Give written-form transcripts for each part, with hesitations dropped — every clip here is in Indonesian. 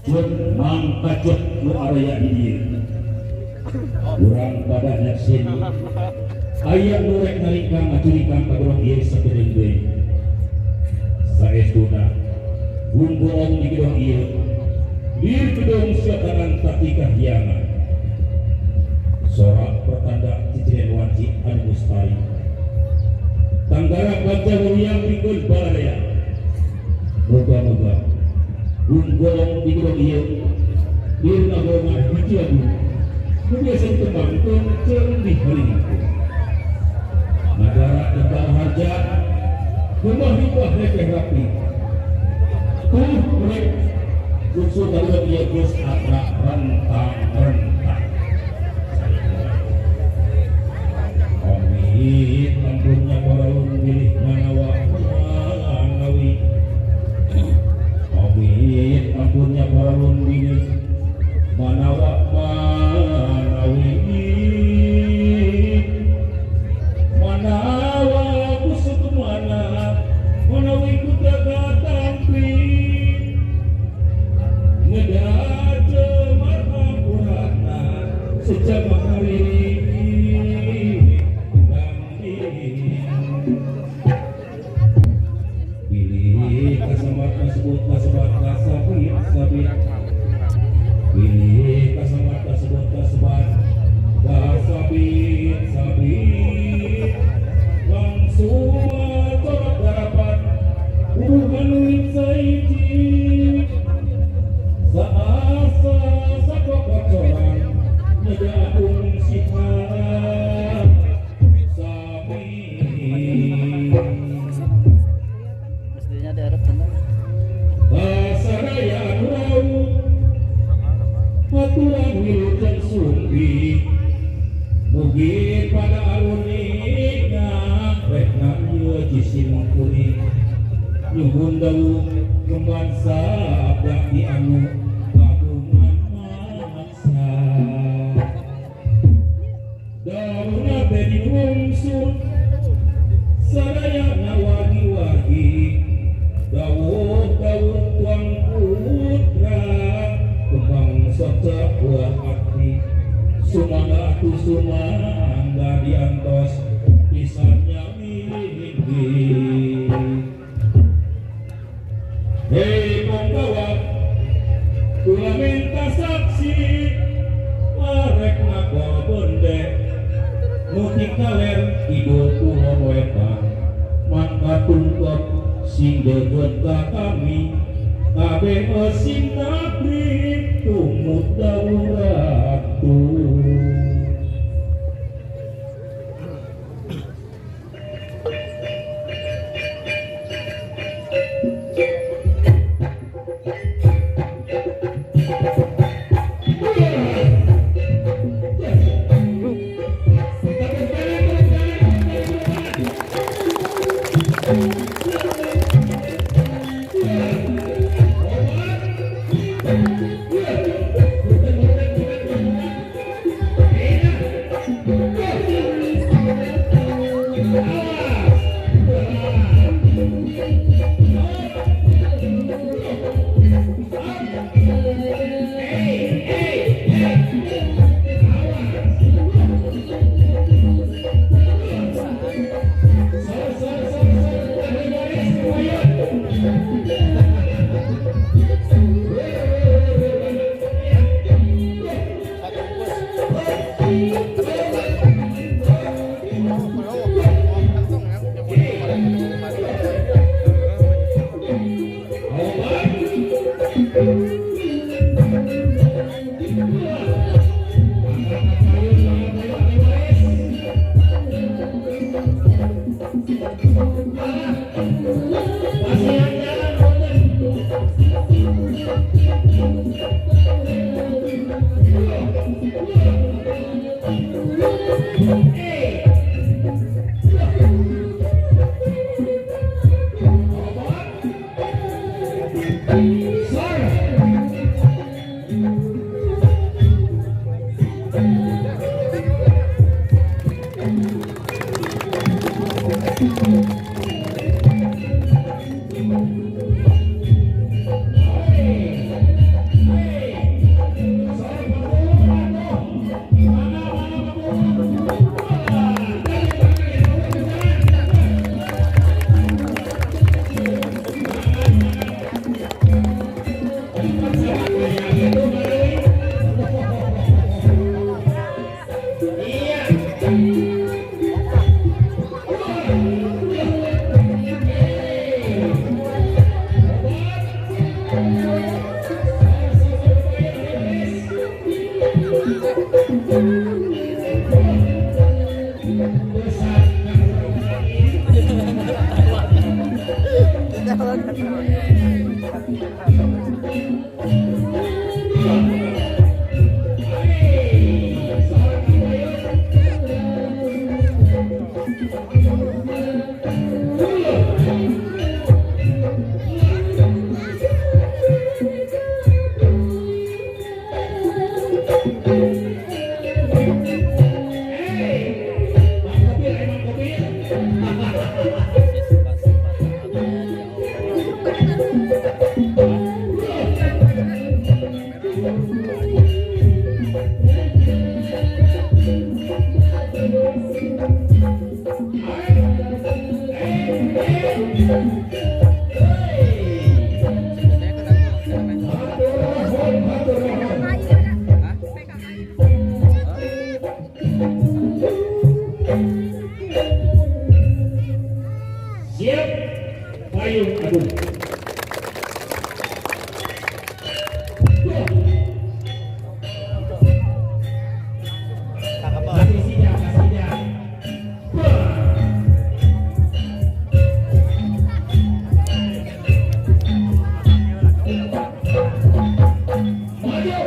Cun mangkacut nu area di dieu. Urang pada nyaksin aya nu rek nalingkang ngacurikang ka urang ieu sakedeung deui. Saestuna gunggoong di gedung ieu di gedung siakaran tapi kahyangan. Sorak pertanda ciciren wajib anu mustari. Tanggara baca wiyang pikeun balaya. Moga-moga gunggoong di gedung ieu di nagongan hiji adu. Biasa kembangkeun jeung diharingakeun. Nagara tebal harja rumah hibah rekeh rapi. Rek usul dalam dia geus agak rentang-rentang. Amit ampunnya para ulun pilih manawa manawi. Amit ampunnya para ulun pilih manawa manawi. Manawa kusuk mana manawi kutaga tampi. Ngedaje marhamurana sejak hari pilih kasamat kasebut kasabat kasabit sabit. Pilih kasamat kasebut kasabat kasabit sabit. Langsung corak garapan hubungan wit saiji. Saasa sakok kocoran ngedaung sihar sapi. Mestinya daerah benar. Basaraya rau aturan wilujeng sumbi. Mugi pada alunina rekna ieu jisim kuning. Nyuhun dawu kembang sabda di anu kagungan maksa. Dauna bedi wungsul saraya nawagi-wagi. Dawuh-dawuh tuang putra kembang socak buah hati. Sumangga atuh sumangga diantos pisannya minggi. Hei penggawa, kula minta saksi, arek ngakol bonde, mutik kaler idul kulon wetan, mangka tungkep sing deget ka kami, kabeh sing nabi tumut dauratu. Siap, payung aduh. Kasih sidak, kasih sidak. Maju,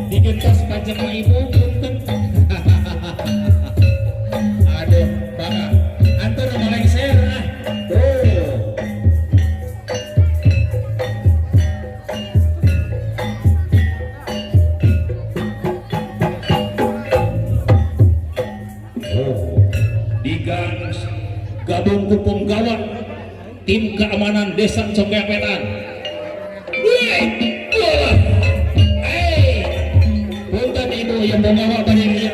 digentos kanjeng ibu punten. Aduh, Pak. Antar malengser ah. Tuh. Digang gabung kupung gawat tim keamanan Desa Conggeang Wetan. Punten ibu yang membawa barinya.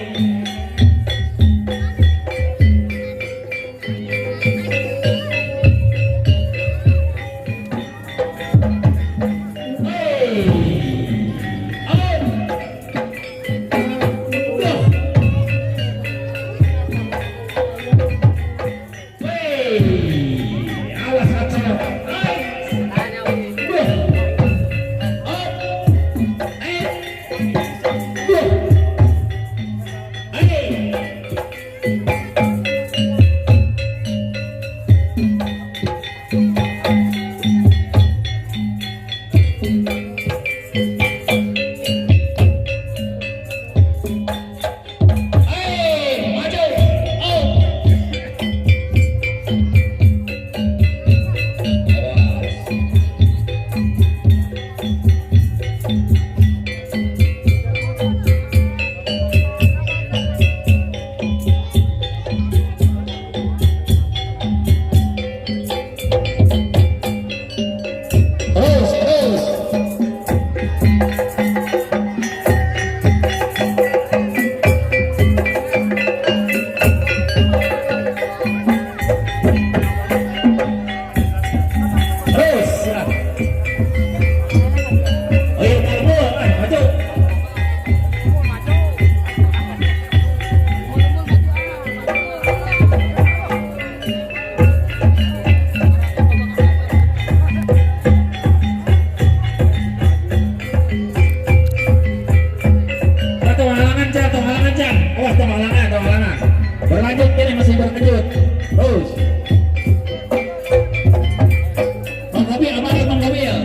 berlanjut ini masih berlanjut terus. Bang Kabil aman Bang Kabil.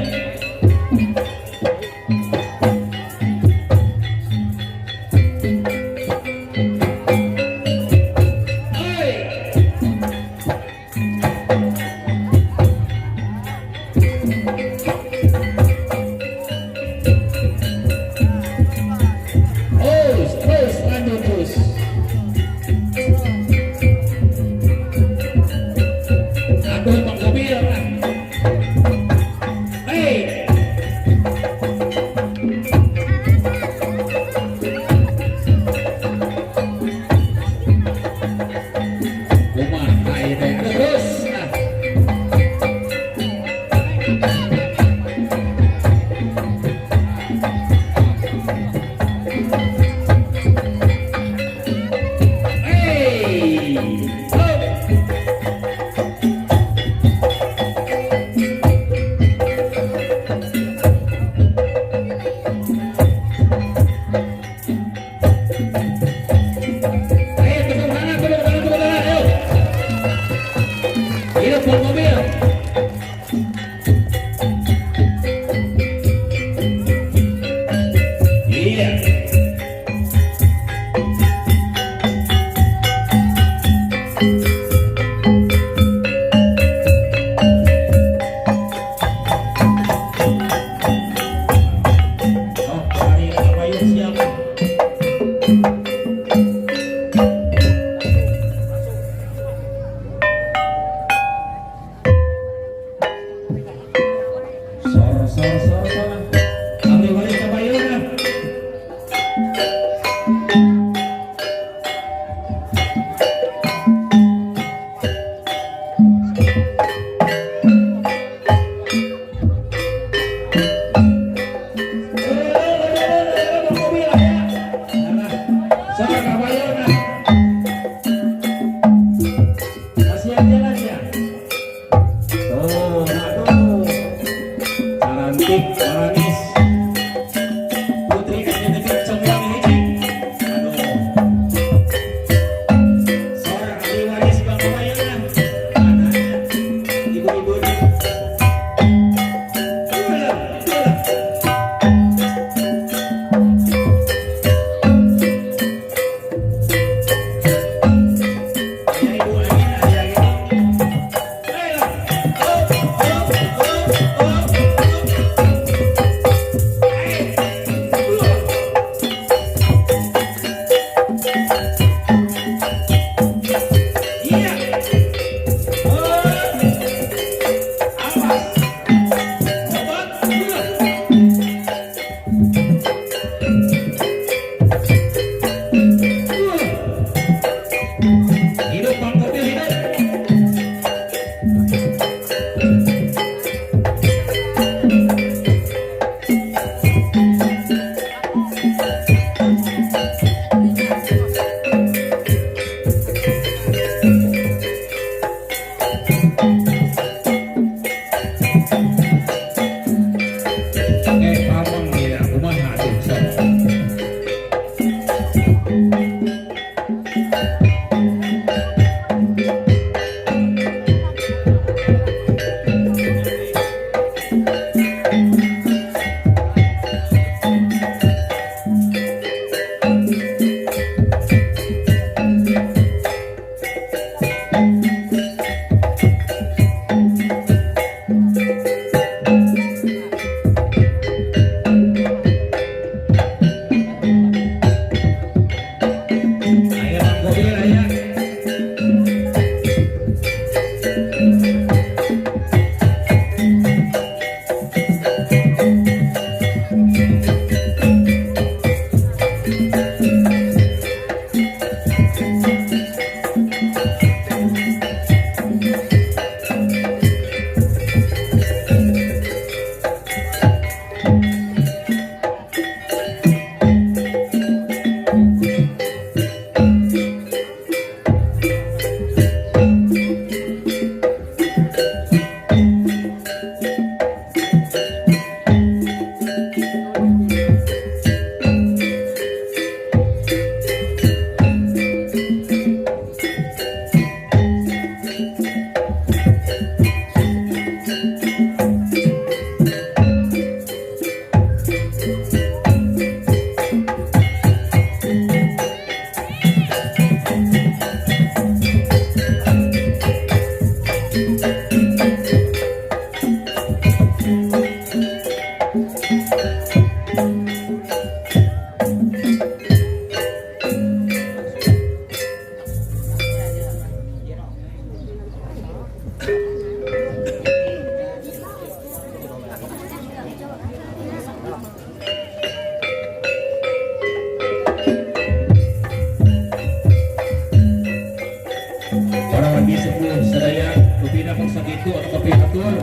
para wali sepuh sadaya rupina bangsa itu atau kopi atur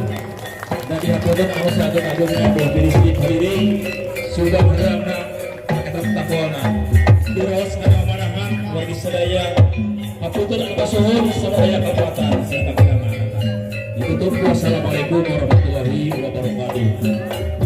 dan dihaturkan awas agung-agungnya buat diri sendiri hadirin sudah berada ketap tapona dirawas kana manahan wali sadaya haturkan angkasuhun sadaya Kabupaten serta Kecamatan. Ditutup. Wassalamualaikum warahmatullahi wabarakatuh.